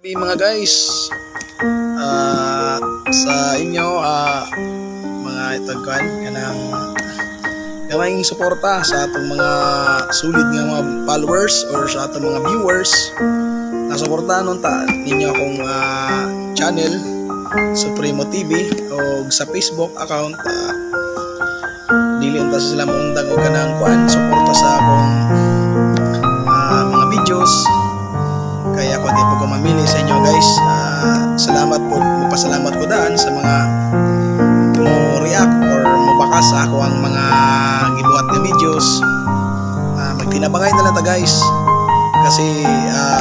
Mga guys, sa inyo mga itagkan kanang gamayng suporta sa atong mga sulit nga mga followers or sa atong mga viewers na suportahan ta ninyo akong channel Supremo TV o sa Facebook account. Dili unta sila maundang og kanang kuan suporta sa akong mga videos. Kaya ako di po mamili sa inyo guys. Salamat po, magpasalamat ko daan sa mga mo-react or mabakas sa ako ang mga gibuhat na videos. Magtinabangay na lang ta guys. Kasi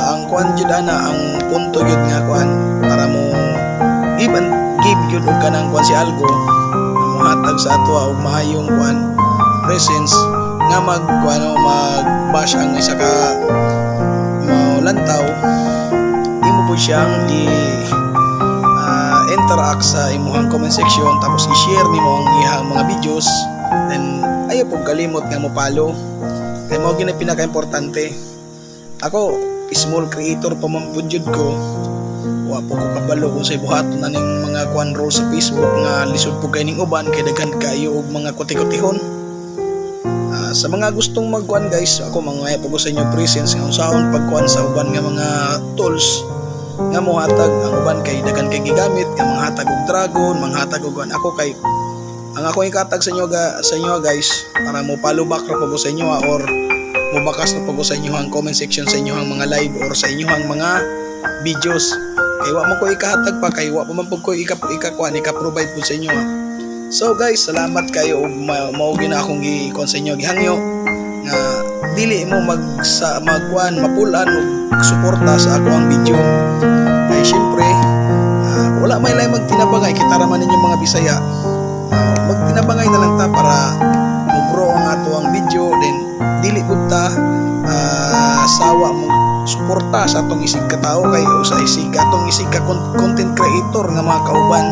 ang kuan jud ana, ang punto jud nga kuan para mo give jud og kanang kuan si Algo mohatag sa ato og maayong kuan presence nga mag-bash ang isa ka lantaw, di mo po siyang interact sa imuhang comment section tapos i-share nimo ang ihang mga videos, then ayaw po kalimot nga mo follow kay mao gina pinaka-importante. Ako small creator pa man po jud ko, wa po ko kabalo kung sa ibuhaton na ning mga kuan rules sa Facebook nga lisod po kay ning uban kay daghan kayo og mga kuti-kutihon. Sa mga gustong magkuan guys, ako mga po sa inyo presence nga usaon pagkuan sa uban nga mga tools nga mohatag ang uban kay daghan kay gigamit nga manghatag og dragon, manghatag og ako kay ang ako ikatag sa inyo guys para mo follow back ra po sa inyo or mobakas na po sa inyo ang comment section sa inyo ang mga live or sa inyo ang mga videos. Kay wa man ko ikahatag pa kay wa pa man pud ko ika-provide po sa inyo So guys, salamat kayo og mao gina akong gi-kon sa inyo gihangyo nga dili mo magkuan mapulan og suporta sa ako ang video. Kay syempre wala may lay magtinabangay kita ra man ninyo mga Bisaya. Magtinabangay na lang ta para mo-grow ang ato ang video, then dili pud ta sawa mo suporta sa atong isig ka tao kay sa isig ka content creator nga mga kauban.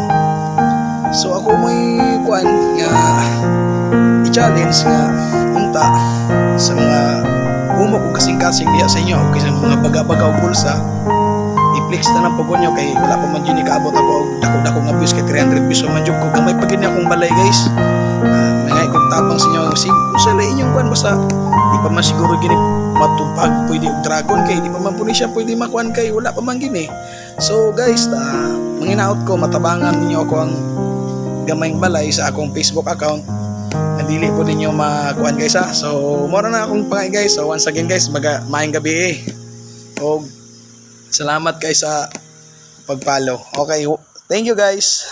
So ako may kuan nga i-challenge nga unta sa mga humok o kasing-kasing diha sa inyo o sa mga baga-baga o bulsa, i-flex na ng pagunyo kay wala pa man yun ikaabot ako og dako-dako nga views kay 300 views man jud ko gamay pa gini akong balay guys. May kong tapang sa inyo sa inyong kuan basta di pa man siguro gini matupag pwede og dragon kay di pa man pud siya pwede makuan kay wala pa man gini. So guys, manginaot ko matabangan ninyo ako ang gamayng balay sa akong Facebook account na dili po ninyo makuan guys So mora na akong pangay guys. So once again guys, maayong gabi o salamat guys sa pag-follow. Okay, thank you guys.